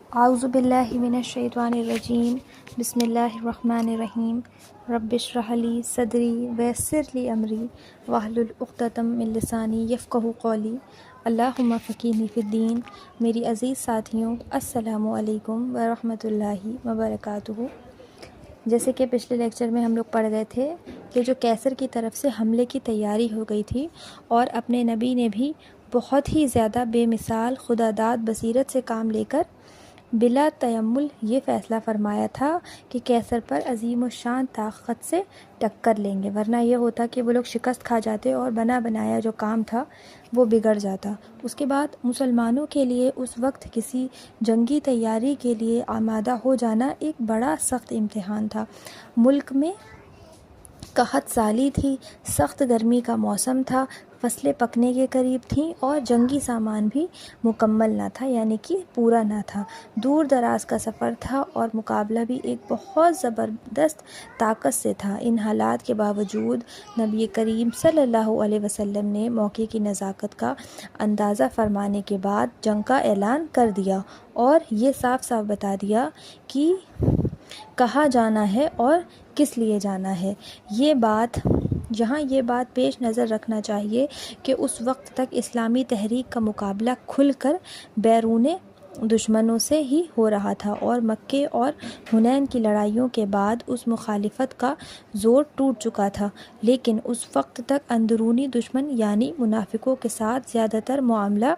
اعوذ باللہ من الشیطان الرجیم بسم اللہ الرحمن الرحیم رب اشرح لی صدری ویسر لی امری واحلل عقدۃ من لسانی یفقہوا قولی اللہم فقہنی فی الدین۔ میری عزیز ساتھیوں، السلام علیکم ورحمۃ اللہ وبرکاتہ۔ جیسے کہ پچھلے لیکچر میں ہم لوگ پڑھ گئے تھے کہ جو کیسر کی طرف سے حملے کی تیاری ہو گئی تھی اور اپنے نبی نے بھی بہت ہی زیادہ بے مثال خداداد بصیرت سے کام لے کر بلا تیمل یہ فیصلہ فرمایا تھا کہ کیسر پر عظیم الشان طاقت سے ٹکر لیں گے، ورنہ یہ ہوتا کہ وہ لوگ شکست کھا جاتے اور بنا بنایا جو کام تھا وہ بگڑ جاتا۔ اس کے بعد مسلمانوں کے لیے اس وقت کسی جنگی تیاری کے لیے آمادہ ہو جانا ایک بڑا سخت امتحان تھا۔ ملک میں قحط سالی تھی، سخت گرمی کا موسم تھا، فصلیں پکنے کے قریب تھیں اور جنگی سامان بھی مکمل نہ تھا، یعنی کہ پورا نہ تھا۔ دور دراز کا سفر تھا اور مقابلہ بھی ایک بہت زبردست طاقت سے تھا۔ ان حالات کے باوجود نبی کریم صلی اللہ علیہ وسلم نے موقع کی نزاکت کا اندازہ فرمانے کے بعد جنگ کا اعلان کر دیا اور یہ صاف صاف بتا دیا کہ کہاں جانا ہے اور کس لیے جانا ہے۔ یہ بات پیش نظر رکھنا چاہیے کہ اس وقت تک اسلامی تحریک کا مقابلہ کھل کر بیرون دشمنوں سے ہی ہو رہا تھا اور مکے اور حنین کی لڑائیوں کے بعد اس مخالفت کا زور ٹوٹ چکا تھا، لیکن اس وقت تک اندرونی دشمن یعنی منافقوں کے ساتھ زیادہ تر معاملہ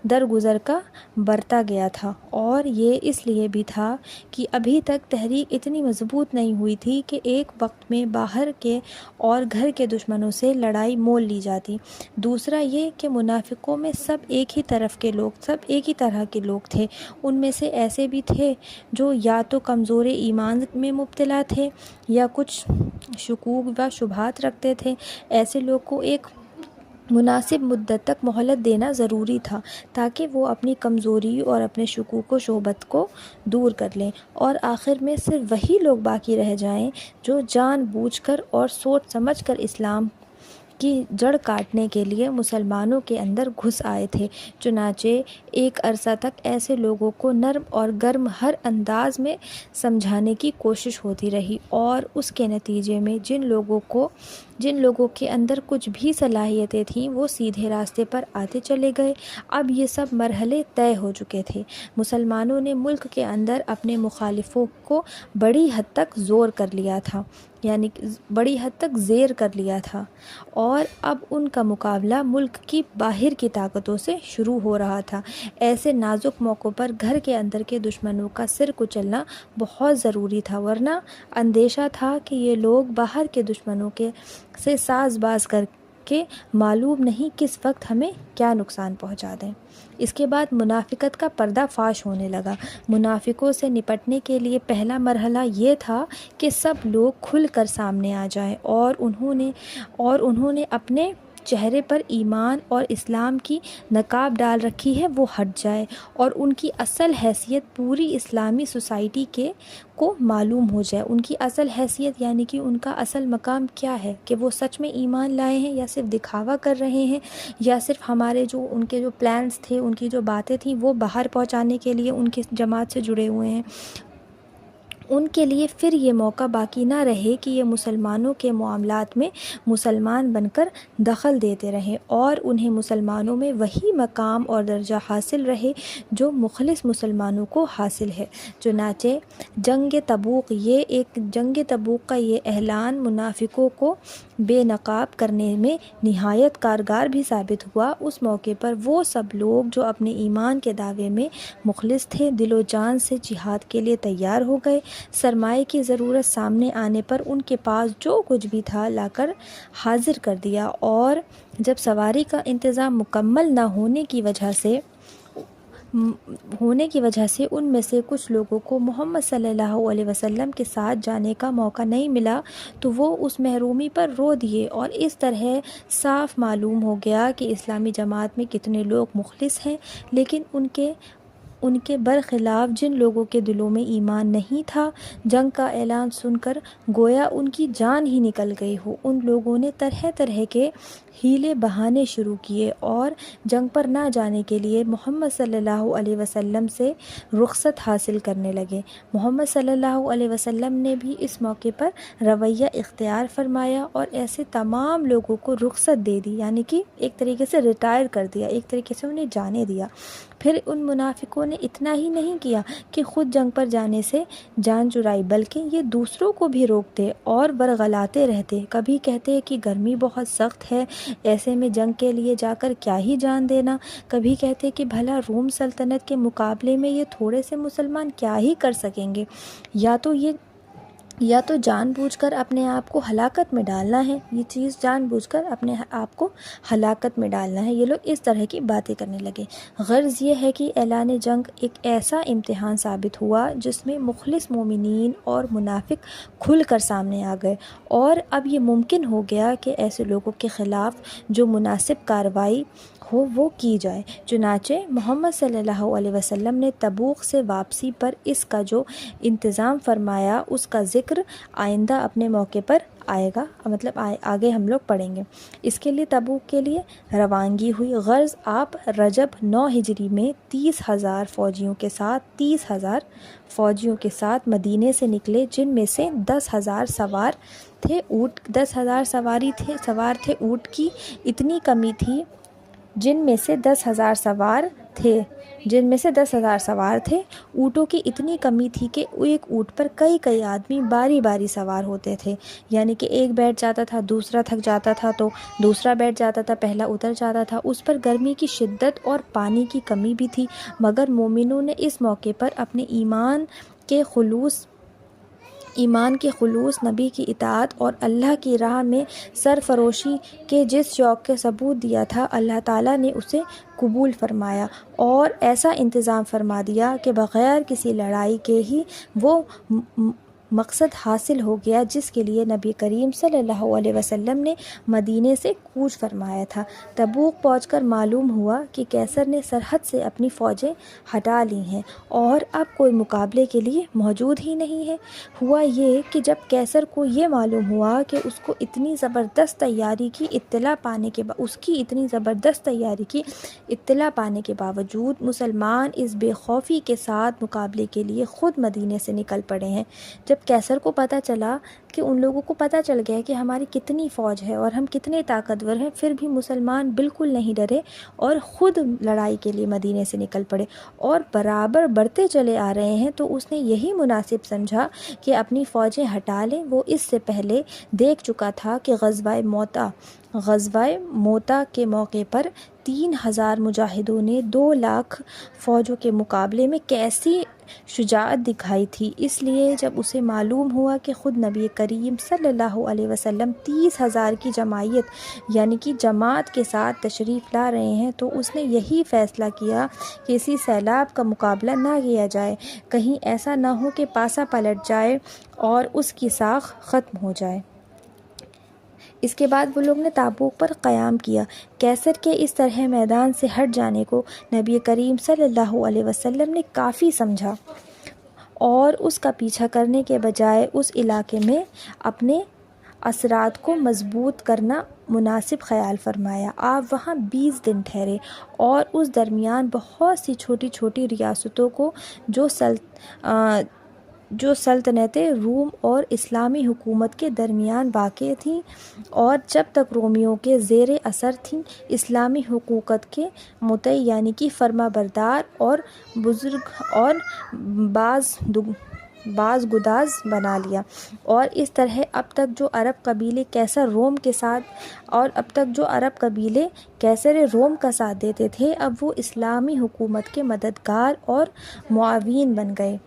درگزر کا برتا گیا تھا، اور یہ اس لیے بھی تھا کہ ابھی تک تحریک اتنی مضبوط نہیں ہوئی تھی کہ ایک وقت میں باہر کے اور گھر کے دشمنوں سے لڑائی مول لی جاتی۔ دوسرا یہ کہ منافقوں میں سب ایک ہی طرح کے لوگ تھے، ان میں سے ایسے بھی تھے جو یا تو کمزور ایمان میں مبتلا تھے یا کچھ شکوک و شبہات رکھتے تھے۔ ایسے لوگ کو ایک مناسب مدت تک مہلت دینا ضروری تھا تاکہ وہ اپنی کمزوری اور اپنے شکوک و شبہات کو دور کر لیں، اور آخر میں صرف وہی لوگ باقی رہ جائیں جو جان بوجھ کر اور سوچ سمجھ کر اسلام کی جڑ کاٹنے کے لیے مسلمانوں کے اندر گھس آئے تھے۔ چنانچہ ایک عرصہ تک ایسے لوگوں کو نرم اور گرم ہر انداز میں سمجھانے کی کوشش ہوتی رہی، اور اس کے نتیجے میں جن لوگوں کے اندر کچھ بھی صلاحیتیں تھیں وہ سیدھے راستے پر آتے چلے گئے۔ اب یہ سب مرحلے طے ہو چکے تھے۔ مسلمانوں نے ملک کے اندر اپنے مخالفوں کو بڑی حد تک زیر کر لیا تھا، اور اب ان کا مقابلہ ملک کی باہر کی طاقتوں سے شروع ہو رہا تھا۔ ایسے نازک موقع پر گھر کے اندر کے دشمنوں کا سر کچلنا بہت ضروری تھا، ورنہ اندیشہ تھا کہ یہ لوگ باہر کے دشمنوں سے ساز باز کر کے معلوم نہیں کس وقت ہمیں کیا نقصان پہنچا دیں۔ اس کے بعد منافقت کا پردہ فاش ہونے لگا۔ منافقوں سے نپٹنے کے لیے پہلا مرحلہ یہ تھا کہ سب لوگ کھل کر سامنے آ جائیں اور انہوں نے اپنے چہرے پر ایمان اور اسلام کی نقاب ڈال رکھی ہے وہ ہٹ جائے، اور ان کی اصل حیثیت پوری اسلامی سوسائٹی کو معلوم ہو جائے۔ ان کی اصل حیثیت یعنی کہ ان کا اصل مقام کیا ہے، کہ وہ سچ میں ایمان لائے ہیں یا صرف دکھاوا کر رہے ہیں، یا صرف ان کے جو پلانز تھے، ان کی جو باتیں تھیں وہ باہر پہنچانے کے لیے ان کی جماعت سے جڑے ہوئے ہیں۔ ان کے لیے پھر یہ موقع باقی نہ رہے کہ یہ مسلمانوں کے معاملات میں مسلمان بن کر دخل دیتے رہیں، اور انہیں مسلمانوں میں وہی مقام اور درجہ حاصل رہے جو مخلص مسلمانوں کو حاصل ہے۔ چنانچہ جنگ تبوک کا یہ اعلان منافقوں کو بے نقاب کرنے میں نہایت کارگر بھی ثابت ہوا۔ اس موقع پر وہ سب لوگ جو اپنے ایمان کے دعوے میں مخلص تھے دل و جان سے جہاد کے لیے تیار ہو گئے۔ سرمایے کی ضرورت سامنے آنے پر ان کے پاس جو کچھ بھی تھا لا کر حاضر کر دیا، اور جب سواری کا انتظام مکمل نہ ہونے کی وجہ سے ان میں سے کچھ لوگوں کو محمد صلی اللہ علیہ وسلم کے ساتھ جانے کا موقع نہیں ملا تو وہ اس محرومی پر رو دیے، اور اس طرح صاف معلوم ہو گیا کہ اسلامی جماعت میں کتنے لوگ مخلص ہیں، لیکن ان کے برخلاف جن لوگوں کے دلوں میں ایمان نہیں تھا، جنگ کا اعلان سن کر گویا ان کی جان ہی نکل گئی ہو، ان لوگوں نے طرح طرح کے ہیلے بہانے شروع کیے اور جنگ پر نہ جانے کے لیے محمد صلی اللہ علیہ وسلم سے رخصت حاصل کرنے لگے۔ محمد صلی اللہ علیہ وسلم نے بھی اس موقع پر رویہ اختیار فرمایا اور ایسے تمام لوگوں کو رخصت دے دی، یعنی کہ ایک طریقے سے ریٹائر کر دیا، ایک طریقے سے انہیں جانے دیا۔ پھر ان منافقوں نے اتنا ہی نہیں کیا کہ خود جنگ پر جانے سے جان چرائی، بلکہ یہ دوسروں کو بھی روکتے اور برگلاتے رہتے۔ کبھی کہتے کہ گرمی بہت سخت ہے، ایسے میں جنگ کے لیے جا کر کیا ہی جان دینا، کبھی کہتے کہ بھلا روم سلطنت کے مقابلے میں یہ تھوڑے سے مسلمان کیا ہی کر سکیں گے، یا تو جان بوجھ کر اپنے آپ کو ہلاکت میں ڈالنا ہے، یہ چیز جان بوجھ کر اپنے آپ کو ہلاکت میں ڈالنا ہے۔ یہ لوگ اس طرح کی باتیں کرنے لگے۔ غرض یہ ہے کہ اعلان جنگ ایک ایسا امتحان ثابت ہوا جس میں مخلص مومنین اور منافق کھل کر سامنے آ گئے، اور اب یہ ممکن ہو گیا کہ ایسے لوگوں کے خلاف جو مناسب کارروائی ہو وہ کی جائے۔ چنانچہ محمد صلی اللہ علیہ وسلم نے تبوک سے واپسی پر اس کا جو انتظام فرمایا اس کا ذکر آئندہ اپنے موقع پر آئے گا، مطلب آگے ہم لوگ پڑھیں گے۔ اس کے لیے تبوک کے لیے روانگی ہوئی۔ غرض آپ رجب 9 ہجری میں 30,000 فوجیوں کے ساتھ مدینے سے نکلے، جن میں سے 10,000 سوار تھے اونٹ کی اتنی کمی تھی، جن میں سے 10,000 سوار تھے، اونٹوں کی اتنی کمی تھی کہ ایک اونٹ پر کئی آدمی باری باری سوار ہوتے تھے، یعنی کہ ایک بیٹھ جاتا تھا، دوسرا تھک جاتا تھا تو دوسرا بیٹھ جاتا تھا، پہلا اتر جاتا تھا۔ اس پر گرمی کی شدت اور پانی کی کمی بھی تھی، مگر مومنوں نے اس موقع پر اپنے ایمان کے خلوص، نبی کی اطاعت اور اللہ کی راہ میں سرفروشی کے جس شوق کا ثبوت دیا تھا، اللہ تعالیٰ نے اسے قبول فرمایا اور ایسا انتظام فرما دیا کہ بغیر کسی لڑائی کے ہی وہ مقصد حاصل ہو گیا جس کے لیے نبی کریم صلی اللہ علیہ وسلم نے مدینے سے کوچ فرمایا تھا۔ تبوک پہنچ کر معلوم ہوا کہ کیسر نے سرحد سے اپنی فوجیں ہٹا لی ہیں اور اب کوئی مقابلے کے لیے موجود ہی نہیں ہے۔ ہوا یہ کہ جب کیسر کو یہ معلوم ہوا کہ اس کی اتنی زبردست تیاری کی اطلاع پانے کے باوجود مسلمان اس بے خوفی کے ساتھ مقابلے کے لیے خود مدینے سے نکل پڑے ہیں، جب کیسر کو پتہ چلا کہ ان لوگوں کو پتہ چل گیا کہ ہماری کتنی فوج ہے اور ہم کتنے طاقتور ہیں، پھر بھی مسلمان بالکل نہیں ڈرے اور خود لڑائی کے لیے مدینے سے نکل پڑے اور برابر بڑھتے چلے آ رہے ہیں، تو اس نے یہی مناسب سمجھا کہ اپنی فوجیں ہٹا لیں۔ وہ اس سے پہلے دیکھ چکا تھا کہ غزوہ موتا کے موقع پر 3,000 مجاہدوں نے 2,00,000 فوجوں کے مقابلے میں کیسی شجاعت دکھائی تھی۔ اس لیے جب اسے معلوم ہوا کہ خود نبی کریم صلی اللہ علیہ وسلم 30,000 کی جماعت کے ساتھ تشریف لا رہے ہیں، تو اس نے یہی فیصلہ کیا کہ اسی سیلاب کا مقابلہ نہ کیا جائے، کہیں ایسا نہ ہو کہ پاسا پلٹ جائے اور اس کی ساکھ ختم ہو جائے۔ اس کے بعد وہ لوگ نے تابوک پر قیام کیا۔ کیسر کے اس طرح میدان سے ہٹ جانے کو نبی کریم صلی اللہ علیہ وسلم نے کافی سمجھا اور اس کا پیچھا کرنے کے بجائے اس علاقے میں اپنے اثرات کو مضبوط کرنا مناسب خیال فرمایا۔ آپ وہاں 20 دن ٹھہرے اور اس درمیان بہت سی چھوٹی چھوٹی ریاستوں کو جو سلطنت روم اور اسلامی حکومت کے درمیان واقع تھیں اور جب تک رومیوں کے زیر اثر تھیں، اسلامی حکومت کے مطیع یعنی کہ فرما بردار اور بزرگ اور باز گداز بنا لیا، اور اس طرح اب تک جو عرب قبیلے کیسر روم کا ساتھ دیتے تھے، اب وہ اسلامی حکومت کے مددگار اور معاون بن گئے۔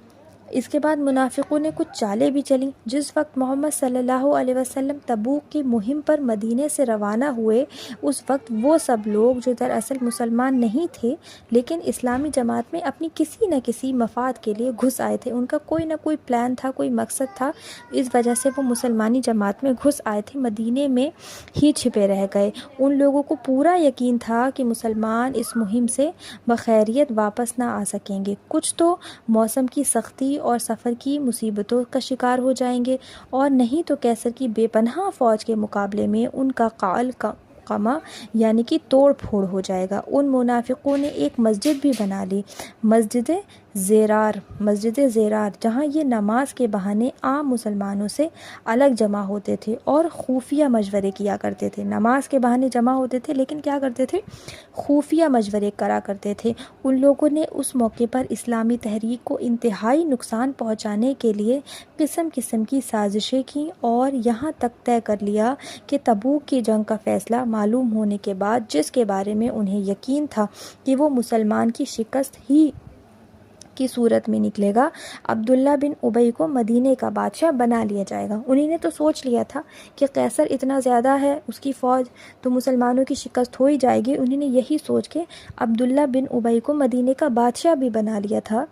اس کے بعد منافقوں نے کچھ چالیں بھی چلیں۔ جس وقت محمد صلی اللہ علیہ وسلم تبوک کی مہم پر مدینے سے روانہ ہوئے، اس وقت وہ سب لوگ جو دراصل مسلمان نہیں تھے لیکن اسلامی جماعت میں اپنی کسی نہ کسی مفاد کے لیے گھس آئے تھے، ان کا کوئی نہ کوئی پلان تھا، کوئی مقصد تھا، اس وجہ سے وہ مسلمانی جماعت میں گھس آئے تھے، مدینے میں ہی چھپے رہ گئے۔ ان لوگوں کو پورا یقین تھا کہ مسلمان اس مہم سے بخیریت واپس نہ آ سکیں گے، کچھ تو موسم کی سختی اور سفر کی مصیبتوں کا شکار ہو جائیں گے، اور نہیں تو کیسر کی بے پناہ فوج کے مقابلے میں ان کا قال قمع یعنی کہ توڑ پھوڑ ہو جائے گا۔ ان منافقوں نے ایک مسجد بھی بنا لی، مسجد زیرار، جہاں یہ نماز کے بہانے عام مسلمانوں سے الگ جمع ہوتے تھے اور خفیہ مشورے کیا کرتے تھے۔ نماز کے بہانے جمع ہوتے تھے لیکن کیا کرتے تھے؟ خفیہ مشورے کرا کرتے تھے۔ ان لوگوں نے اس موقع پر اسلامی تحریک کو انتہائی نقصان پہنچانے کے لیے قسم قسم کی سازشیں کیں اور یہاں تک طے کر لیا کہ تبوک کی جنگ کا فیصلہ معلوم ہونے کے بعد، جس کے بارے میں انہیں یقین تھا کہ وہ مسلمان کی شکست ہی کی صورت میں نکلے گا، عبداللہ بن ابی کو مدینے کا بادشاہ بنا لیا جائے گا۔ انہیں نے تو سوچ لیا تھا کہ قیصر اتنا زیادہ ہے، اس کی فوج تو مسلمانوں کی شکست ہو ہی جائے گی، انہیں نے یہی سوچ کے عبداللہ بن ابی کو مدینے کا بادشاہ بھی بنا لیا تھا۔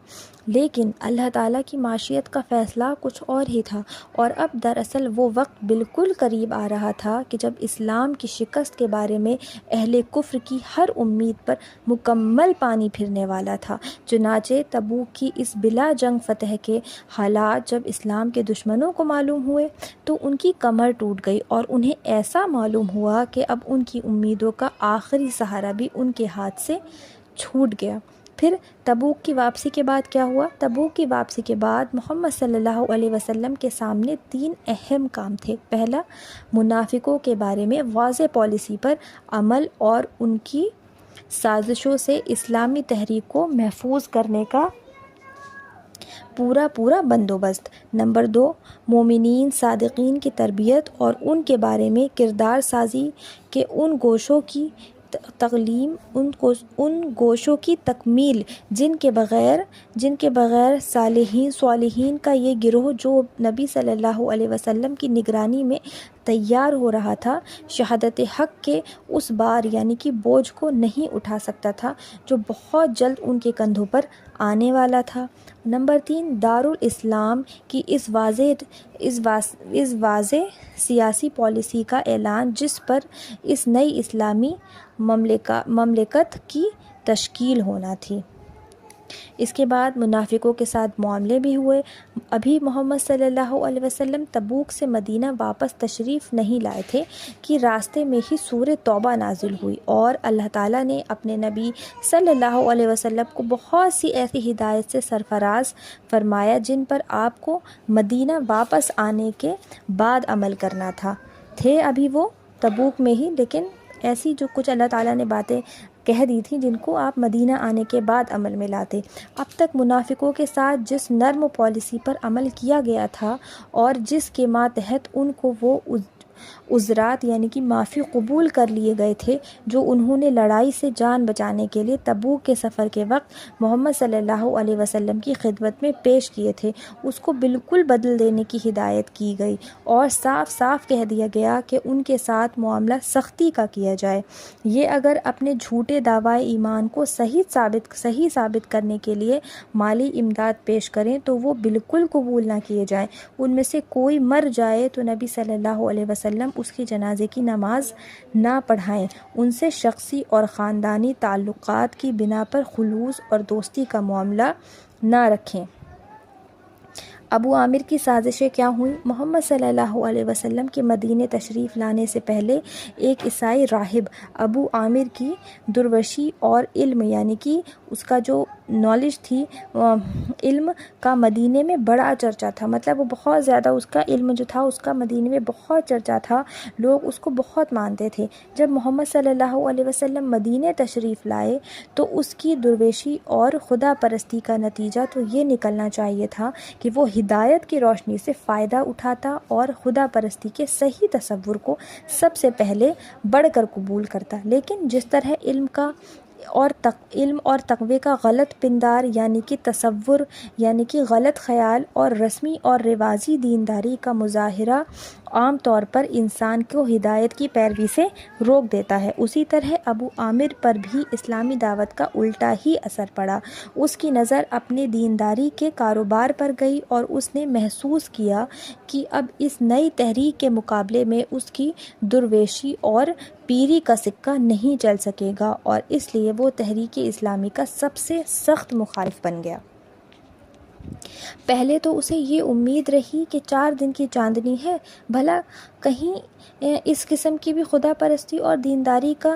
لیکن اللہ تعالیٰ کی معیشت کا فیصلہ کچھ اور ہی تھا، اور اب دراصل وہ وقت بالکل قریب آ رہا تھا کہ جب اسلام کی شکست کے بارے میں اہل کفر کی ہر امید پر مکمل پانی پھرنے والا تھا۔ چنانچہ تبوک کی اس بلا جنگ فتح کے حالات جب اسلام کے دشمنوں کو معلوم ہوئے تو ان کی کمر ٹوٹ گئی، اور انہیں ایسا معلوم ہوا کہ اب ان کی امیدوں کا آخری سہارا بھی ان کے ہاتھ سے چھوٹ گیا۔ پھر تبوک کی واپسی کے بعد کیا ہوا؟ تبوک کی واپسی کے بعد محمد صلی اللہ علیہ وسلم کے سامنے 3 اہم کام تھے۔ پہلا، منافقوں کے بارے میں واضح پالیسی پر عمل اور ان کی سازشوں سے اسلامی تحریک کو محفوظ کرنے کا پورا بندوبست۔ نمبر 2، مومنین صادقین کی تربیت اور ان کے بارے میں کردار سازی کے ان گوشوں کی تکمیل جن کے بغیر صالحین کا یہ گروہ جو نبی صلی اللہ علیہ وسلم کی نگرانی میں تیار ہو رہا تھا، شہادت حق کے اس بار یعنی کہ بوجھ کو نہیں اٹھا سکتا تھا جو بہت جلد ان کے کندھوں پر آنے والا تھا۔ نمبر 3، دارالاسلام کی اس واضح سیاسی پالیسی کا اعلان جس پر اس نئی اسلامی مملکت کی تشکیل ہونا تھی۔ اس کے بعد منافقوں کے ساتھ معاملے بھی ہوئے۔ ابھی محمد صلی اللہ علیہ وسلم تبوک سے مدینہ واپس تشریف نہیں لائے تھے کہ راستے میں ہی سورہ توبہ نازل ہوئی، اور اللہ تعالیٰ نے اپنے نبی صلی اللہ علیہ وسلم کو بہت سی ایسی ہدایت سے سرفراز فرمایا جن پر آپ کو مدینہ واپس آنے کے بعد عمل کرنا تھے ابھی وہ تبوک میں ہی، لیکن ایسی جو کچھ اللہ تعالیٰ نے باتیں کہہ دی تھی جن کو آپ مدینہ آنے کے بعد عمل میں لاتے۔ اب تک منافقوں کے ساتھ جس نرم پالیسی پر عمل کیا گیا تھا اور جس کے ماتحت ان کو وہ عذرات یعنی کہ معافی قبول کر لیے گئے تھے جو انہوں نے لڑائی سے جان بچانے کے لیے تبوک کے سفر کے وقت محمد صلی اللہ علیہ وسلم کی خدمت میں پیش کیے تھے، اس کو بالکل بدل دینے کی ہدایت کی گئی اور صاف صاف کہہ دیا گیا کہ ان کے ساتھ معاملہ سختی کا کیا جائے۔ یہ اگر اپنے جھوٹے دعوی ایمان کو صحیح ثابت کرنے کے لیے مالی امداد پیش کریں تو وہ بالکل قبول نہ کیے جائیں۔ ان میں سے کوئی مر جائے تو نبی صلی اللہ علیہ وسلم اس کے جنازے کی نماز نہ پڑھائیں، ان سے شخصی اور خاندانی تعلقات کی بنا پر خلوص اور دوستی کا معاملہ نہ رکھیں۔ ابو عامر کی سازشیں کیا ہوئیں؟ محمد صلی اللہ علیہ وسلم کے مدینہ تشریف لانے سے پہلے ایک عیسائی راہب ابو عامر کی درویشی اور علم یعنی کہ اس کا جو نالج تھی علم کا مدینے میں بڑا چرچا تھا، مطلب وہ بہت زیادہ اس کا علم جو تھا اس کا مدینے میں بہت چرچا تھا، لوگ اس کو بہت مانتے تھے۔ جب محمد صلی اللہ علیہ وسلم مدینہ تشریف لائے تو اس کی درویشی اور خدا پرستی کا نتیجہ تو یہ نکلنا چاہیے تھا کہ وہ ہدایت کی روشنی سے فائدہ اٹھاتا اور خدا پرستی کے صحیح تصور کو سب سے پہلے بڑھ کر قبول کرتا، لیکن جس طرح علم کا علم اور تقوی کا غلط پندار یعنی کہ تصور یعنی کہ غلط خیال اور رسمی اور رواجی دینداری کا مظاہرہ عام طور پر انسان کو ہدایت کی پیروی سے روک دیتا ہے۔ اسی طرح ابو عامر پر بھی اسلامی دعوت کا الٹا ہی اثر پڑا۔ اس کی نظر اپنے دینداری کے کاروبار پر گئی اور اس نے محسوس کیا کہ اب اس نئی تحریک کے مقابلے میں اس کی درویشی اور پیری کا سکہ نہیں چل سکے گا، اور اس لیے وہ تحریک اسلامی کا سب سے سخت مخالف بن گیا۔ پہلے تو اسے یہ امید رہی کہ 4 دن کی چاندنی ہے، بھلا کہیں اس قسم کی بھی خدا پرستی اور دینداری کا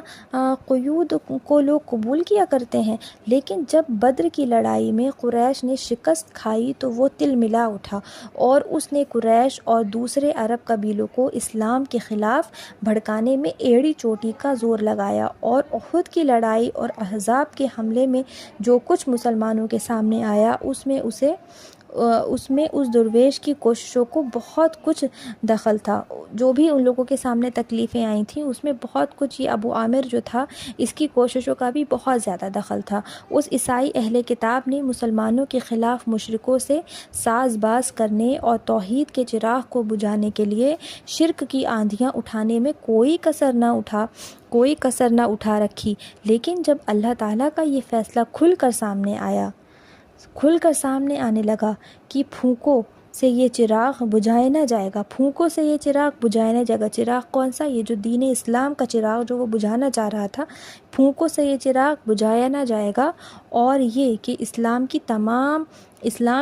قیود کو لوگ قبول کیا کرتے ہیں۔ لیکن جب بدر کی لڑائی میں قریش نے شکست کھائی تو وہ تل ملا اٹھا اور اس نے قریش اور دوسرے عرب قبیلوں کو اسلام کے خلاف بھڑکانے میں ایڑی چوٹی کا زور لگایا، اور احد کی لڑائی اور احزاب کے حملے میں جو کچھ مسلمانوں کے سامنے آیا اس میں اس درویش کی کوششوں کو بہت کچھ دخل تھا۔ جو بھی ان لوگوں کے سامنے تکلیفیں آئی تھیں اس میں بہت کچھ، یہ ابو عامر جو تھا اس کی کوششوں کا بھی بہت زیادہ دخل تھا۔ اس عیسائی اہل کتاب نے مسلمانوں کے خلاف مشرکوں سے ساز باز کرنے اور توحید کے چراغ کو بجھانے کے لیے شرک کی آندھیاں اٹھانے میں کوئی کسر نہ اٹھا رکھی۔ لیکن جب اللہ تعالیٰ کا یہ فیصلہ کھل کر سامنے آنے لگا کہ پھونکوں سے یہ چراغ بجھایا نہ جائے گا، چراغ کون سا؟ یہ جو دین اسلام کا چراغ جو وہ بجھانا چاہ رہا تھا، پھونکوں سے یہ چراغ بجھایا نہ جائے گا، اور یہ کہ اسلام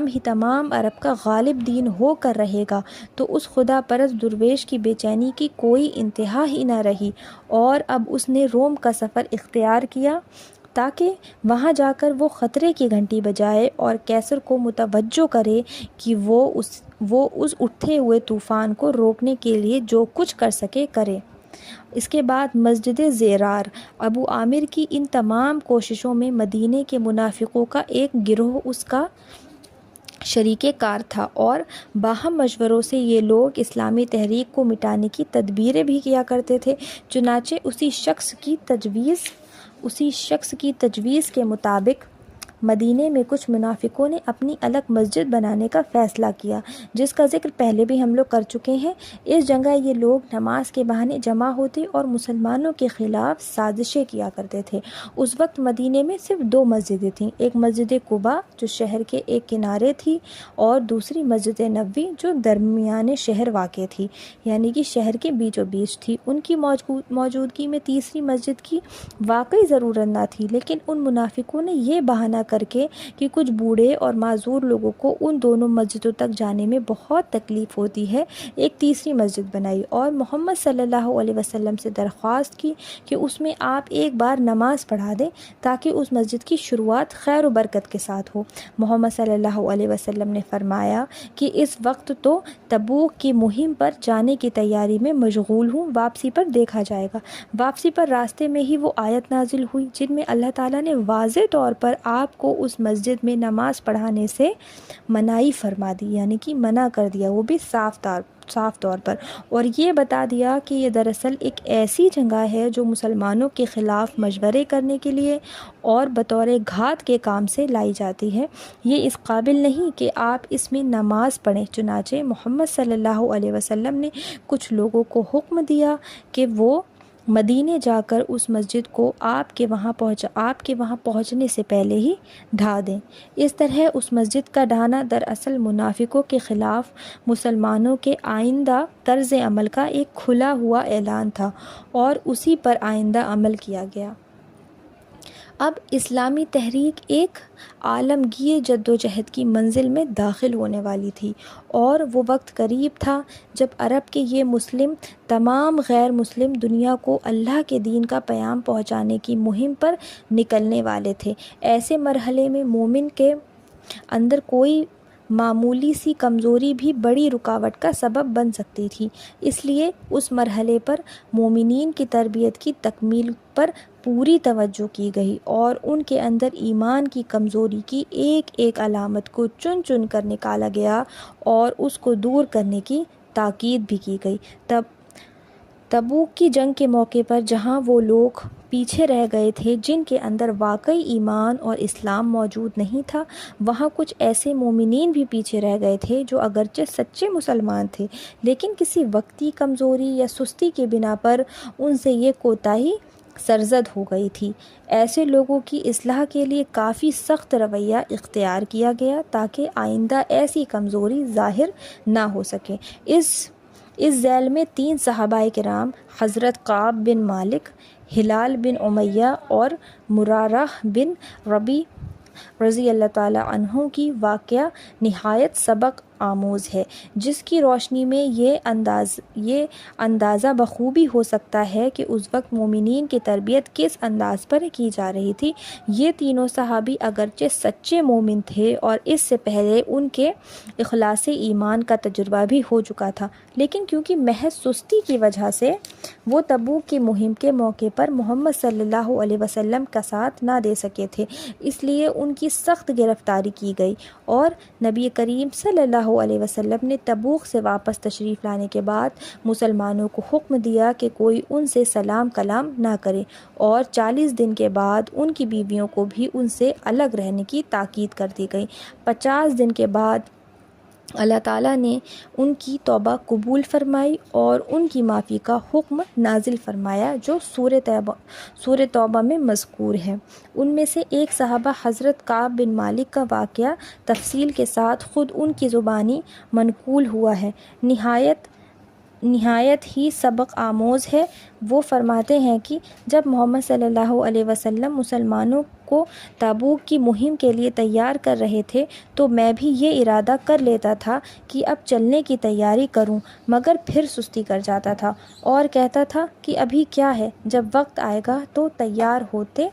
ہی تمام عرب کا غالب دین ہو کر رہے گا، تو اس خدا پرست درویش کی بے چینی کی کوئی انتہا ہی نہ رہی، اور اب اس نے روم کا سفر اختیار کیا تاکہ وہاں جا کر وہ خطرے کی گھنٹی بجائے اور کیسر کو متوجہ کرے کہ وہ اس اٹھتے ہوئے طوفان کو روکنے کے لیے جو کچھ کر سکے کرے۔ اس کے بعد مسجد زرار۔ ابو عامر کی ان تمام کوششوں میں مدینے کے منافقوں کا ایک گروہ اس کا شریک کار تھا، اور باہم مشوروں سے یہ لوگ اسلامی تحریک کو مٹانے کی تدبیریں بھی کیا کرتے تھے۔ چنانچہ اسی شخص کی تجویز کے مطابق مدینے میں کچھ منافقوں نے اپنی الگ مسجد بنانے کا فیصلہ کیا، جس کا ذکر پہلے بھی ہم لوگ کر چکے ہیں۔ اس جگہ یہ لوگ نماز کے بہانے جمع ہوتے اور مسلمانوں کے خلاف سازشیں کیا کرتے تھے۔ اس وقت مدینے میں صرف 2 مسجدیں تھیں، ایک مسجد قباء جو شہر کے ایک کنارے تھی، اور دوسری مسجد نبوی جو درمیان شہر واقع تھی، یعنی کہ شہر کے بیچوں بیچ تھی۔ ان کی موجودگی میں تیسری مسجد کی واقعی ضرورت نہ تھی، لیکن ان منافقوں نے یہ بہانہ کر کے کہ کچھ بوڑھے اور معذور لوگوں کو ان دونوں مسجدوں تک جانے میں بہت تکلیف ہوتی ہے، ایک تیسری مسجد بنائی اور محمد صلی اللہ علیہ وسلم سے درخواست کی کہ اس میں آپ ایک بار نماز پڑھا دیں تاکہ اس مسجد کی شروعات خیر و برکت کے ساتھ ہو۔ محمد صلی اللہ علیہ وسلم نے فرمایا کہ اس وقت تو تبوک کی مہم پر جانے کی تیاری میں مشغول ہوں، واپسی پر دیکھا جائے گا۔ واپسی پر راستے میں ہی وہ آیت نازل ہوئی جن میں اللہ تعالیٰ نے واضح طور پر آپ کو اس مسجد میں نماز پڑھانے سے منائی فرما دی، یعنی کہ منع کر دیا، وہ بھی صاف طور پر، اور یہ بتا دیا کہ یہ دراصل ایک ایسی جگہ ہے جو مسلمانوں کے خلاف مشورے کرنے کے لیے اور بطور گھات کے کام سے لائی جاتی ہے، یہ اس قابل نہیں کہ آپ اس میں نماز پڑھیں۔ چنانچہ محمد صلی اللہ علیہ وسلم نے کچھ لوگوں کو حکم دیا کہ وہ مدینے جا کر اس مسجد کو آپ کے وہاں پہنچنے سے پہلے ہی ڈھا دیں۔ اس طرح اس مسجد کا ڈھانا دراصل منافقوں کے خلاف مسلمانوں کے آئندہ طرز عمل کا ایک کھلا ہوا اعلان تھا، اور اسی پر آئندہ عمل کیا گیا۔ اب اسلامی تحریک ایک عالمگیر جدوجہد کی منزل میں داخل ہونے والی تھی، اور وہ وقت قریب تھا جب عرب کے یہ مسلم تمام غیر مسلم دنیا کو اللہ کے دین کا پیام پہنچانے کی مہم پر نکلنے والے تھے۔ ایسے مرحلے میں مومن کے اندر کوئی معمولی سی کمزوری بھی بڑی رکاوٹ کا سبب بن سکتی تھی، اس لیے اس مرحلے پر مومنین کی تربیت کی تکمیل پر پوری توجہ کی گئی، اور ان کے اندر ایمان کی کمزوری کی ایک ایک علامت کو چن چن کر نکالا گیا اور اس کو دور کرنے کی تاکید بھی کی گئی۔ تبوک کی جنگ کے موقع پر جہاں وہ لوگ پیچھے رہ گئے تھے جن کے اندر واقعی ایمان اور اسلام موجود نہیں تھا، وہاں کچھ ایسے مومنین بھی پیچھے رہ گئے تھے جو اگرچہ سچے مسلمان تھے لیکن کسی وقتی کمزوری یا سستی کے بنا پر ان سے یہ کوتاہی سرزد ہو گئی تھی۔ ایسے لوگوں کی اصلاح کے لیے کافی سخت رویہ اختیار کیا گیا تاکہ آئندہ ایسی کمزوری ظاہر نہ ہو سکے۔ اس ذیل میں 3 صحابہ کرام حضرت کعب بن مالک، ہلال بن امیہ اور مرارہ بن ربیع رضی اللہ تعالیٰ عنہ کی واقعہ نہایت سبق آموز ہے، جس کی روشنی میں یہ اندازہ بخوبی ہو سکتا ہے کہ اس وقت مومنین کی تربیت کس انداز پر کی جا رہی تھی۔ یہ تینوں صحابی اگرچہ سچے مومن تھے اور اس سے پہلے ان کے اخلاص ایمان کا تجربہ بھی ہو چکا تھا، لیکن کیونکہ محض سستی کی وجہ سے وہ تبوک کی مہم کے موقع پر محمد صلی اللہ علیہ وسلم کا ساتھ نہ دے سکے تھے، اس لیے ان کی سخت گرفتاری کی گئی اور نبی کریم صلی اللہ علیہ وسلم نے تبوک سے واپس تشریف لانے کے بعد مسلمانوں کو حکم دیا کہ کوئی ان سے سلام کلام نہ کرے، اور 40 دن کے بعد ان کی بیویوں کو بھی ان سے الگ رہنے کی تاکید کر دی گئی۔ 50 دن کے بعد اللہ تعالیٰ نے ان کی توبہ قبول فرمائی اور ان کی معافی کا حکم نازل فرمایا جو سورہ توبہ میں مذکور ہے۔ ان میں سے ایک صحابہ حضرت کعب بن مالک کا واقعہ تفصیل کے ساتھ خود ان کی زبانی منقول ہوا ہے، نہایت ہی سبق آموز ہے۔ وہ فرماتے ہیں کہ جب محمد صلی اللہ علیہ وسلم مسلمانوں کو تبوک کی مہم کے لیے تیار کر رہے تھے تو میں بھی یہ ارادہ کر لیتا تھا کہ اب چلنے کی تیاری کروں، مگر پھر سستی کر جاتا تھا اور کہتا تھا کہ ابھی کیا ہے، جب وقت آئے گا تو تیار ہوتے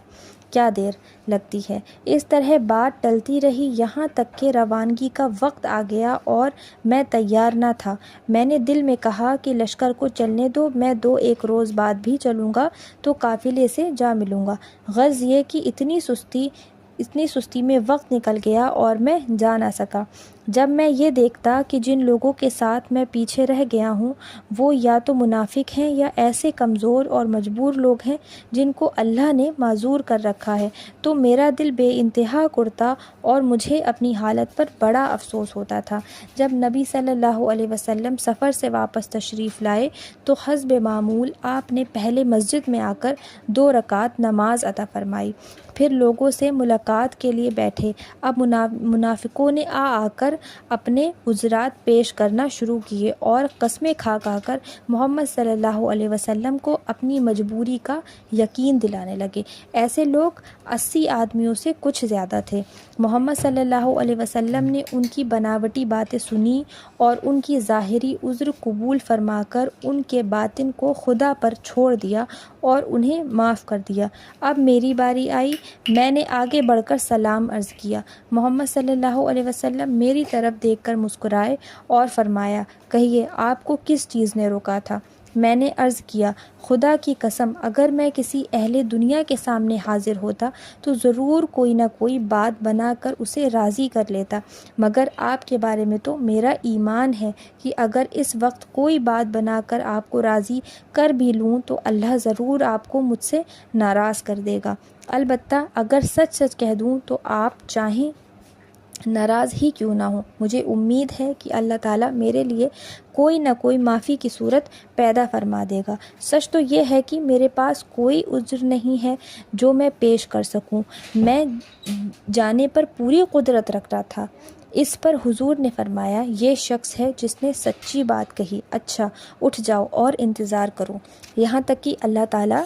کیا دیر لگتی ہے۔ اس طرح بات ٹلتی رہی یہاں تک کہ روانگی کا وقت آ گیا اور میں تیار نہ تھا۔ میں نے دل میں کہا کہ لشکر کو چلنے دو، میں 2-1 روز بعد بھی چلوں گا تو قافلے سے جا ملوں گا۔ غرض یہ کہ اتنی سستی میں وقت نکل گیا اور میں جا نہ سکا۔ جب میں یہ دیکھتا کہ جن لوگوں کے ساتھ میں پیچھے رہ گیا ہوں وہ یا تو منافق ہیں یا ایسے کمزور اور مجبور لوگ ہیں جن کو اللہ نے معذور کر رکھا ہے، تو میرا دل بے انتہا کرتا اور مجھے اپنی حالت پر بڑا افسوس ہوتا تھا۔ جب نبی صلی اللہ علیہ وسلم سفر سے واپس تشریف لائے تو حسب معمول آپ نے پہلے مسجد میں آ کر 2 رکعت نماز ادا فرمائی، پھر لوگوں سے ملاقات کے لیے بیٹھے۔ اب منافقوں نے آ کر اپنے عذرات پیش کرنا شروع کیے اور قسمیں کھا کر محمد صلی اللہ علیہ وسلم کو اپنی مجبوری کا یقین دلانے لگے۔ ایسے لوگ 80 آدمیوں سے کچھ زیادہ تھے۔ محمد صلی اللہ علیہ وسلم نے ان کی بناوٹی باتیں سنی اور ان کی ظاہری عذر قبول فرما کر ان کے باطن کو خدا پر چھوڑ دیا اور انہیں معاف کر دیا۔ اب میری باری آئی، میں نے آگے بڑھ کر سلام عرض کیا۔ محمد صلی اللہ علیہ وسلم میری طرف دیکھ کر مسکرائے اور فرمایا، کہیے آپ کو کس چیز نے روکا تھا؟ میں نے عرض کیا، خدا کی قسم اگر میں کسی اہل دنیا کے سامنے حاضر ہوتا تو ضرور کوئی نہ کوئی بات بنا کر اسے راضی کر لیتا، مگر آپ کے بارے میں تو میرا ایمان ہے کہ اگر اس وقت کوئی بات بنا کر آپ کو راضی کر بھی لوں تو اللہ ضرور آپ کو مجھ سے ناراض کر دے گا۔ البتہ اگر سچ کہہ دوں تو آپ چاہیں ناراض ہی کیوں نہ ہوں، مجھے امید ہے کہ اللہ تعالیٰ میرے لیے کوئی نہ کوئی معافی کی صورت پیدا فرما دے گا۔ سچ تو یہ ہے کہ میرے پاس کوئی عذر نہیں ہے جو میں پیش کر سکوں، میں جانے پر پوری قدرت رکھتا تھا۔ اس پر حضور نے فرمایا، یہ شخص ہے جس نے سچی بات کہی، اچھا اٹھ جاؤ اور انتظار کرو یہاں تک کہ اللہ تعالیٰ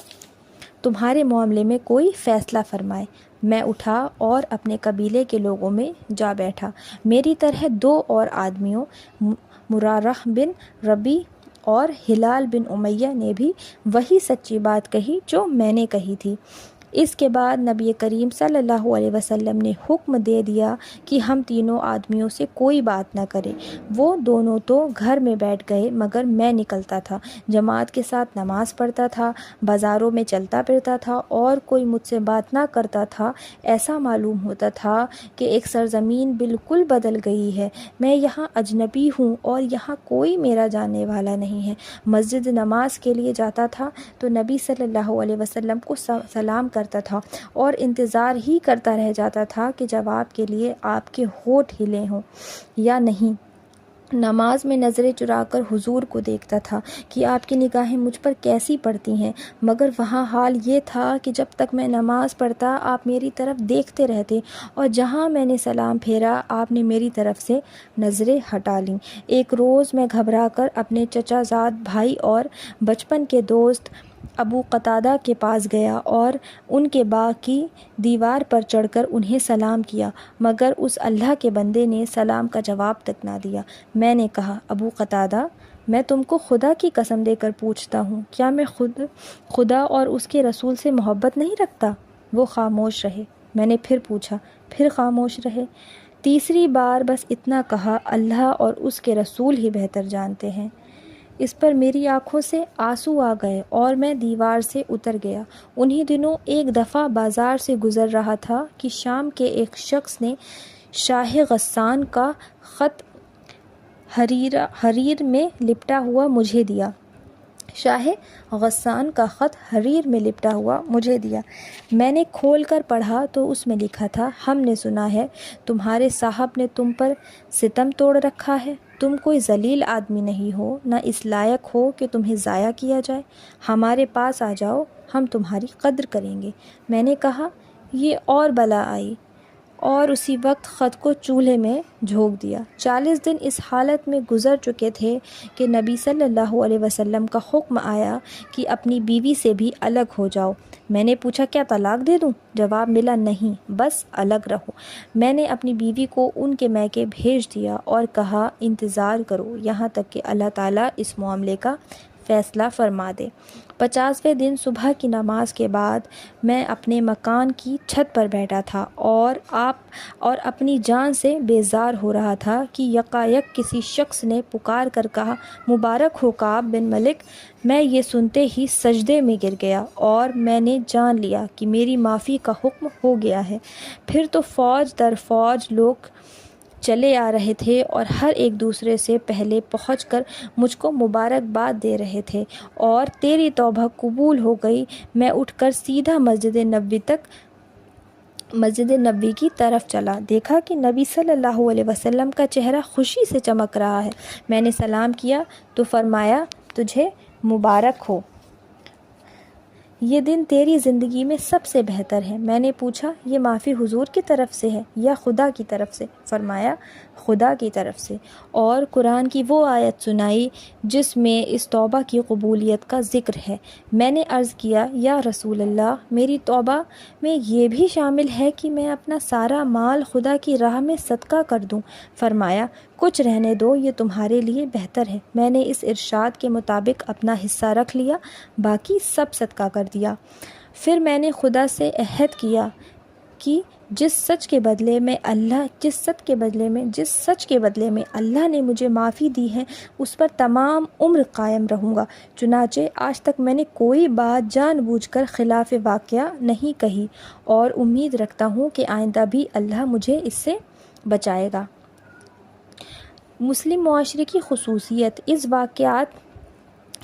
تمہارے معاملے میں کوئی فیصلہ فرمائے۔ میں اٹھا اور اپنے قبیلے کے لوگوں میں جا بیٹھا۔ میری طرح 2 اور آدمیوں، مرارہ بن ربیع اور ہلال بن امیہ نے بھی وہی سچی بات کہی جو میں نے کہی تھی۔ اس کے بعد نبی کریم صلی اللہ علیہ وسلم نے حکم دے دیا کہ ہم تینوں آدمیوں سے کوئی بات نہ کریں۔ وہ دونوں تو گھر میں بیٹھ گئے، مگر میں نکلتا تھا، جماعت کے ساتھ نماز پڑھتا تھا، بازاروں میں چلتا پھرتا تھا، اور کوئی مجھ سے بات نہ کرتا تھا۔ ایسا معلوم ہوتا تھا کہ ایک سرزمین بالکل بدل گئی ہے، میں یہاں اجنبی ہوں اور یہاں کوئی میرا جاننے والا نہیں ہے۔ مسجد نماز کے لیے جاتا تھا تو نبی صلی اللہ علیہ وسلم کو سلام کرتا تھا اور انتظار ہی کرتا رہ جاتا تھا کہ جواب کے لیے آپ کے ہونٹ ہلے ہوں یا نہیں۔ نماز میں نظریں چرا کر حضور کو دیکھتا تھا کہ آپ کی نگاہیں مجھ پر کیسی پڑتی ہیں، مگر وہاں حال یہ تھا کہ جب تک میں نماز پڑھتا آپ میری طرف دیکھتے رہتے، اور جہاں میں نے سلام پھیرا آپ نے میری طرف سے نظریں ہٹا لیں۔ ایک روز میں گھبرا کر اپنے چچا زاد بھائی اور بچپن کے دوست ابو قتادہ کے پاس گیا اور ان کے باغ کی دیوار پر چڑھ کر انہیں سلام کیا، مگر اس اللہ کے بندے نے سلام کا جواب تک نہ دیا۔ میں نے کہا، ابو قتادہ، میں تم کو خدا کی قسم دے کر پوچھتا ہوں، کیا میں خدا اور اس کے رسول سے محبت نہیں رکھتا؟ وہ خاموش رہے۔ میں نے پھر پوچھا، پھر خاموش رہے۔ تیسری بار بس اتنا کہا، اللہ اور اس کے رسول ہی بہتر جانتے ہیں۔ اس پر میری آنکھوں سے آنسو آ گئے اور میں دیوار سے اتر گیا۔ انہی دنوں ایک دفعہ بازار سے گزر رہا تھا کہ شام کے ایک شخص نے شاہ غسان کا خط حریر میں لپٹا ہوا مجھے دیا۔ شاہ غسان کا خط حریر میں لپٹا ہوا مجھے دیا۔ میں نے کھول کر پڑھا تو اس میں لکھا تھا، ہم نے سنا ہے تمہارے صاحب نے تم پر ستم توڑ رکھا ہے، تم کوئی ذلیل آدمی نہیں ہو، نہ اس لائق ہو کہ تمہیں ضائع کیا جائے، ہمارے پاس آ جاؤ، ہم تمہاری قدر کریں گے۔ میں نے کہا، یہ اور بلا آئی، اور اسی وقت خط کو چولہے میں جھونک دیا۔ 40 دن اس حالت میں گزر چکے تھے کہ نبی صلی اللہ علیہ وسلم کا حکم آیا کہ اپنی بیوی سے بھی الگ ہو جاؤ۔ میں نے پوچھا، کیا طلاق دے دوں؟ جواب ملا، نہیں، بس الگ رہو۔ میں نے اپنی بیوی کو ان کے میکے بھیج دیا اور کہا، انتظار کرو یہاں تک کہ اللہ تعالیٰ اس معاملے کا فیصلہ فرما دے۔ 50ویں دن صبح کی نماز کے بعد میں اپنے مکان کی چھت پر بیٹھا تھا اور اپنی جان سے بیزار ہو رہا تھا کہ یکایک کسی شخص نے پکار کر کہا، مبارک ہو کعب بن مالک۔ میں یہ سنتے ہی سجدے میں گر گیا اور میں نے جان لیا کہ میری معافی کا حکم ہو گیا ہے۔ پھر تو فوج در فوج لوگ چلے آ رہے تھے اور ہر ایک دوسرے سے پہلے پہنچ کر مجھ کو مبارکباد دے رہے تھے، اور تیری توبہ قبول ہو گئی۔ میں اٹھ کر سیدھا مسجد نبوی کی طرف چلا، دیکھا کہ نبی صلی اللہ علیہ وسلم کا چہرہ خوشی سے چمک رہا ہے۔ میں نے سلام کیا تو فرمایا، تجھے مبارک ہو، یہ دن تیری زندگی میں سب سے بہتر ہے۔ میں نے پوچھا، یہ معافی حضور کی طرف سے ہے یا خدا کی طرف سے؟ فرمایا، خدا کی طرف سے، اور قرآن کی وہ آیت سنائی جس میں اس توبہ کی قبولیت کا ذکر ہے۔ میں نے عرض کیا، یا رسول اللہ، میری توبہ میں یہ بھی شامل ہے کہ میں اپنا سارا مال خدا کی راہ میں صدقہ کر دوں؟ فرمایا، کچھ رہنے دو، یہ تمہارے لیے بہتر ہے۔ میں نے اس ارشاد کے مطابق اپنا حصہ رکھ لیا، باقی سب صدقہ کر دیا۔ پھر میں نے خدا سے عہد کیا کہ جس سچ کے بدلے میں اللہ نے مجھے معافی دی ہے اس پر تمام عمر قائم رہوں گا۔ چنانچہ آج تک میں نے کوئی بات جان بوجھ کر خلاف واقعہ نہیں کہی، اور امید رکھتا ہوں کہ آئندہ بھی اللہ مجھے اس سے بچائے گا۔ مسلم معاشرے کی خصوصیت۔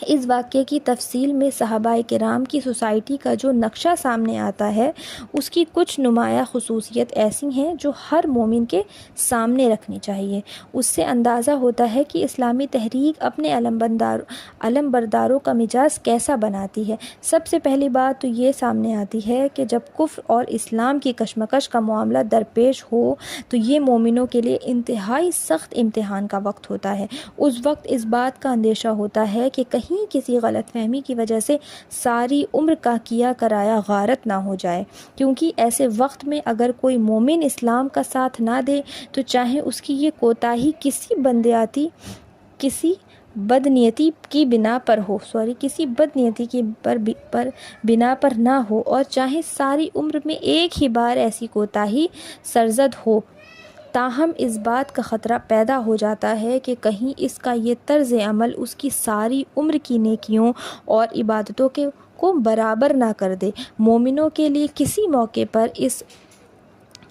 اس واقعے کی تفصیل میں صحابہ کرام کی سوسائٹی کا جو نقشہ سامنے آتا ہے، اس کی کچھ نمایاں خصوصیت ایسی ہیں جو ہر مومن کے سامنے رکھنی چاہیے۔ اس سے اندازہ ہوتا ہے کہ اسلامی تحریک اپنے علم برداروں کا مزاج کیسا بناتی ہے۔ سب سے پہلی بات تو یہ سامنے آتی ہے کہ جب کفر اور اسلام کی کشمکش کا معاملہ درپیش ہو تو یہ مومنوں کے لیے انتہائی سخت امتحان کا وقت ہوتا ہے۔ اس وقت اس بات کا اندیشہ ہوتا ہے کہ کہیں کسی غلط فہمی کی وجہ سے ساری عمر کا کیا کرایا غارت نہ ہو جائے، کیونکہ ایسے وقت میں اگر کوئی مومن اسلام کا ساتھ نہ دے تو چاہے اس کی یہ کوتاہی کسی بدنیتی کی بنا پر ہو کسی بدنیتی کی پر بنا پر نہ ہو، اور چاہے ساری عمر میں ایک ہی بار ایسی کوتاہی سرزد ہو، تاہم اس بات کا خطرہ پیدا ہو جاتا ہے کہ کہیں اس کا یہ طرز عمل اس کی ساری عمر کی نیکیوں اور عبادتوں کو برابر نہ کر دے۔ مومنوں کے لیے کسی موقع پر اس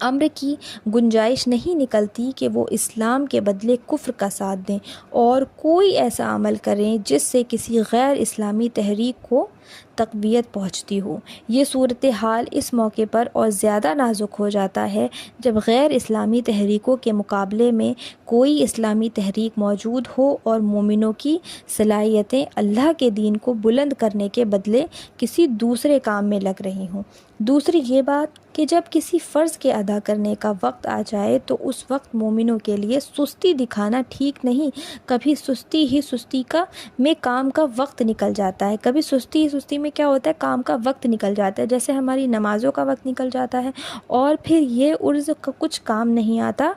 امر کی گنجائش نہیں نکلتی کہ وہ اسلام کے بدلے کفر کا ساتھ دیں اور کوئی ایسا عمل کریں جس سے کسی غیر اسلامی تحریک کو تقویت پہنچتی ہو۔ یہ صورتحال اس موقع پر اور زیادہ نازک ہو جاتا ہے جب غیر اسلامی تحریکوں کے مقابلے میں کوئی اسلامی تحریک موجود ہو اور مومنوں کی صلاحیتیں اللہ کے دین کو بلند کرنے کے بدلے کسی دوسرے کام میں لگ رہی ہوں۔ دوسری یہ بات کہ جب کسی فرض کے ادا کرنے کا وقت آ جائے تو اس وقت مومنوں کے لیے سستی دکھانا ٹھیک نہیں۔ کبھی سستی ہی سستی میں کام کا وقت نکل جاتا ہے، کبھی سستی ہی سستی میں کیا ہوتا ہے، کام کا وقت نکل جاتا ہے، جیسے ہماری نمازوں کا وقت نکل جاتا ہے، اور پھر یہ عرض کا کچھ کام نہیں آتا،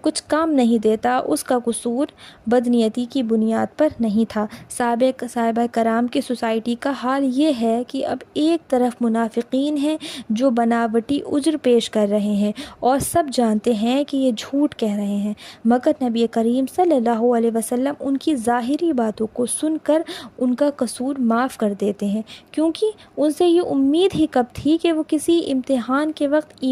کچھ کام نہیں دیتا، اس کا قصور بدنیتی کی بنیاد پر نہیں تھا۔ صحابہ کرام کی سوسائٹی کا حال یہ ہے کہ اب ایک طرف منافقین ہیں جو بناوٹی عذر پیش کر رہے ہیں اور سب جانتے ہیں کہ یہ جھوٹ کہہ رہے ہیں، مگر نبی کریم صلی اللہ علیہ وسلم ان کی ظاہری باتوں کو سن کر ان کا قصور معاف کر دیتے ہیں، کیونکہ ان سے یہ امید ہی کب تھی کہ وہ کسی امتحان کے وقت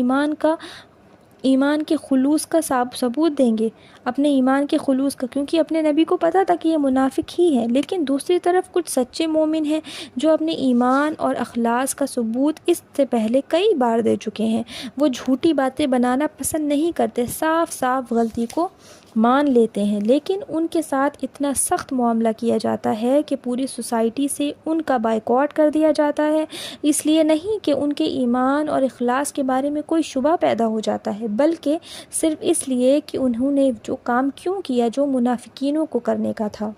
ایمان کے خلوص کا ثبوت دیں گے، اپنے ایمان کے خلوص کا، کیونکہ اپنے نبی کو پتا تھا کہ یہ منافق ہی ہیں، لیکن دوسری طرف کچھ سچے مومن ہیں جو اپنے ایمان اور اخلاص کا ثبوت اس سے پہلے کئی بار دے چکے ہیں۔ وہ جھوٹی باتیں بنانا پسند نہیں کرتے، صاف صاف غلطی کو مان لیتے ہیں، لیکن ان کے ساتھ اتنا سخت معاملہ کیا جاتا ہے کہ پوری سوسائٹی سے ان کا بائیکاٹ کر دیا جاتا ہے، اس لیے نہیں کہ ان کے ایمان اور اخلاص کے بارے میں کوئی شبہ پیدا ہو جاتا ہے، بلکہ صرف اس لیے کہ انہوں نے جو کام کیوں کیا جو منافقینوں کو کرنے کا تھا،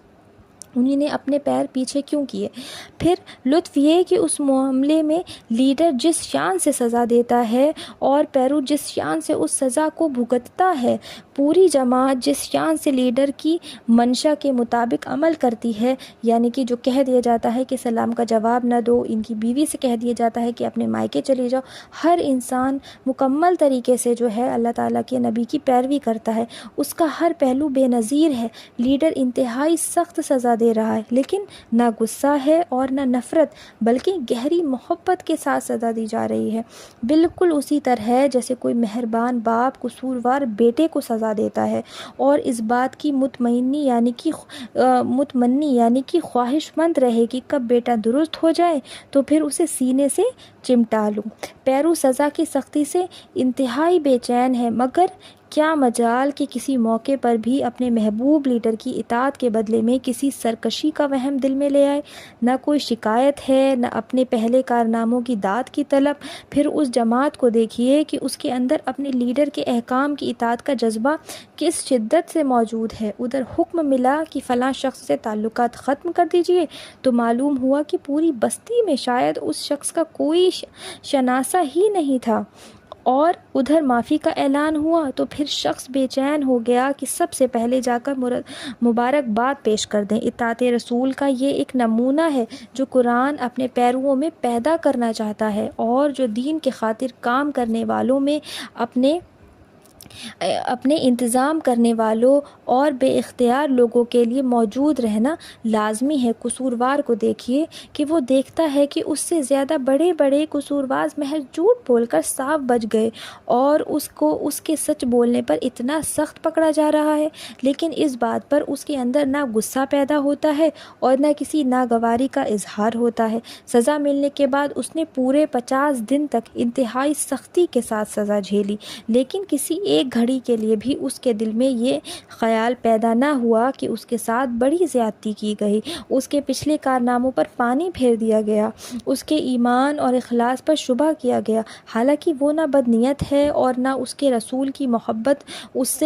انہوں نے اپنے پیر پیچھے کیوں کیے۔ پھر لطف یہ کہ اس معاملے میں لیڈر جس شان سے سزا دیتا ہے اور پیرو جس شان سے اس سزا کو بھگتتا ہے، پوری جماعت جس شان سے لیڈر کی منشا کے مطابق عمل کرتی ہے، یعنی کہ جو کہہ دیا جاتا ہے کہ سلام کا جواب نہ دو، ان کی بیوی سے کہہ دیا جاتا ہے کہ اپنے مائکے چلے جاؤ، ہر انسان مکمل طریقے سے جو ہے اللہ تعالیٰ کے نبی کی پیروی کرتا ہے، اس کا ہر پہلو بے نظیر ہے۔ لیڈر انتہائی سخت سزا دے رہا ہے، لیکن نہ غصہ ہے اور نہ نفرت، بلکہ گہری محبت کے ساتھ سزا دی جا رہی ہے، بالکل اسی طرح جیسے کوئی مہربان باپ قصوروار بیٹے کو سزا دیتا ہے اور اس بات کی مطمئنی یعنی کہ خواہش مند رہے کہ کب بیٹا درست ہو جائے تو پھر اسے سینے سے چمٹا لوں۔ پیرو سزا کی سختی سے انتہائی بے چین ہے، مگر کیا مجال کہ کسی موقع پر بھی اپنے محبوب لیڈر کی اطاعت کے بدلے میں کسی سرکشی کا وہم دل میں لے آئے۔ نہ کوئی شکایت ہے، نہ اپنے پہلے کارناموں کی داد کی طلب۔ پھر اس جماعت کو دیکھیے کہ اس کے اندر اپنے لیڈر کے احکام کی اطاعت کا جذبہ کس شدت سے موجود ہے۔ ادھر حکم ملا کہ فلاں شخص سے تعلقات ختم کر دیجئے تو معلوم ہوا کہ پوری بستی میں شاید اس شخص کا کوئی شناسہ ہی نہیں تھا، اور ادھر معافی کا اعلان ہوا تو پھر شخص بے چین ہو گیا کہ سب سے پہلے جا کر مبارکباد پیش کر دیں۔ اطاعت رسول کا یہ ایک نمونہ ہے جو قرآن اپنے پیرووں میں پیدا کرنا چاہتا ہے، اور جو دین کے خاطر کام کرنے والوں میں اپنے انتظام کرنے والوں اور بے اختیار لوگوں کے لیے موجود رہنا لازمی ہے۔ قصوروار کو دیکھیے کہ وہ دیکھتا ہے کہ اس سے زیادہ بڑے بڑے قصوروار محض جھوٹ بول کر صاف بچ گئے اور اس کو اس کے سچ بولنے پر اتنا سخت پکڑا جا رہا ہے، لیکن اس بات پر اس کے اندر نہ غصہ پیدا ہوتا ہے اور نہ کسی ناگواری کا اظہار ہوتا ہے۔ سزا ملنے کے بعد اس نے پورے 50 دن تک انتہائی سختی کے ساتھ سزا جھیلی، لیکن کسی ایک گھڑی کے لیے بھی اس کے دل میں یہ خیال پیدا نہ ہوا کہ اس کے ساتھ بڑی زیادتی کی گئی، اس کے پچھلے کارناموں پر پانی پھیر دیا گیا، اس کے ایمان اور اخلاص پر شبہ کیا گیا، حالانکہ وہ نہ بدنیت ہے اور نہ اس کے رسول کی محبت اس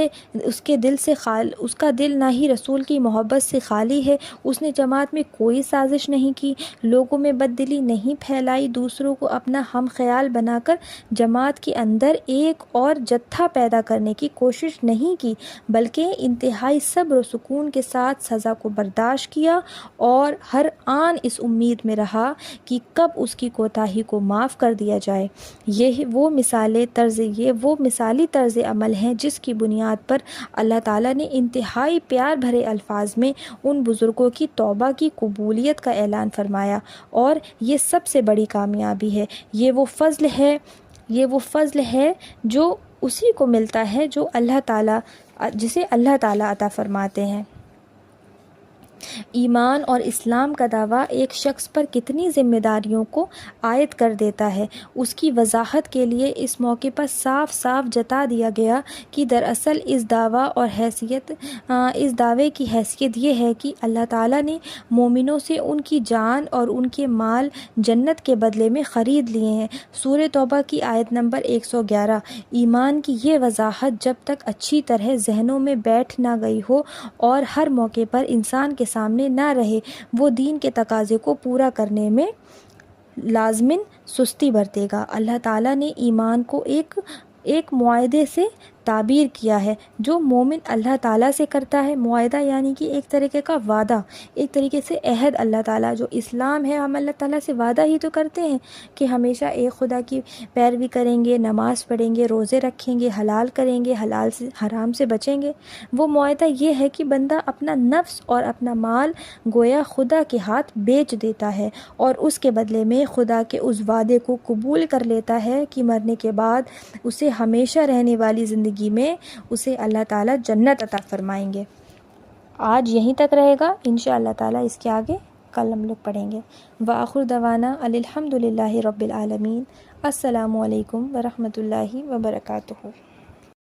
کا دل نہ ہی رسول کی محبت سے خالی ہے۔ اس نے جماعت میں کوئی سازش نہیں کی، لوگوں میں بددلی نہیں پھیلائی، دوسروں کو اپنا ہم خیال بنا کر جماعت کے اندر ایک اور جتھا پیدا کرنے کی کوشش نہیں کی، بلکہ انتہائی صبر و سکون کے ساتھ سزا کو برداشت کیا اور ہر آن اس امید میں رہا کہ کب اس کی کوتاہی کو معاف کر دیا جائے۔ یہ وہ مثالی طرز عمل ہیں جس کی بنیاد پر اللہ تعالیٰ نے انتہائی پیار بھرے الفاظ میں ان بزرگوں کی توبہ کی قبولیت کا اعلان فرمایا، اور یہ سب سے بڑی کامیابی ہے۔ یہ وہ فضل ہے جو اسی کو ملتا ہے جسے اللہ تعالیٰ عطا فرماتے ہیں۔ ایمان اور اسلام کا دعویٰ ایک شخص پر کتنی ذمہ داریوں کو عائد کر دیتا ہے، اس کی وضاحت کے لیے اس موقع پر صاف صاف جتا دیا گیا کہ دراصل اس دعوے کی حیثیت یہ ہے کہ اللہ تعالیٰ نے مومنوں سے ان کی جان اور ان کے مال جنت کے بدلے میں خرید لیے ہیں۔ سورہ توبہ کی آیت نمبر 111۔ ایمان کی یہ وضاحت جب تک اچھی طرح ذہنوں میں بیٹھ نہ گئی ہو اور ہر موقع پر انسان کے سامنے نہ رہے، وہ دین کے تقاضے کو پورا کرنے میں لازماً سستی برتے گا۔ اللہ تعالیٰ نے ایمان کو ایک معاہدے سے تعبیر کیا ہے جو مومن اللہ تعالیٰ سے کرتا ہے۔ معاہدہ یعنی کہ ایک طریقے کا وعدہ، ایک طریقے سے عہد۔ اللہ تعالیٰ جو اسلام ہے، ہم اللہ تعالیٰ سے وعدہ ہی تو کرتے ہیں کہ ہمیشہ ایک خدا کی پیروی کریں گے، نماز پڑھیں گے، روزے رکھیں گے، حلال کریں گے، حلال سے حرام سے بچیں گے۔ وہ معاہدہ یہ ہے کہ بندہ اپنا نفس اور اپنا مال گویا خدا کے ہاتھ بیچ دیتا ہے اور اس کے بدلے میں خدا کے اس وعدے کو قبول کر لیتا ہے کہ مرنے کے بعد اسے ہمیشہ رہنے والی زندگی میں اسے اللہ تعالیٰ جنت عطا فرمائیں گے۔ آج یہیں تک رہے گا، انشاءاللہ تعالیٰ اس کے آگے کل ہم لوگ پڑھیں گے۔ وآخر دعوانا الحمدللہ رب العالمین۔ السلام علیکم ورحمۃ اللہ وبرکاتہ۔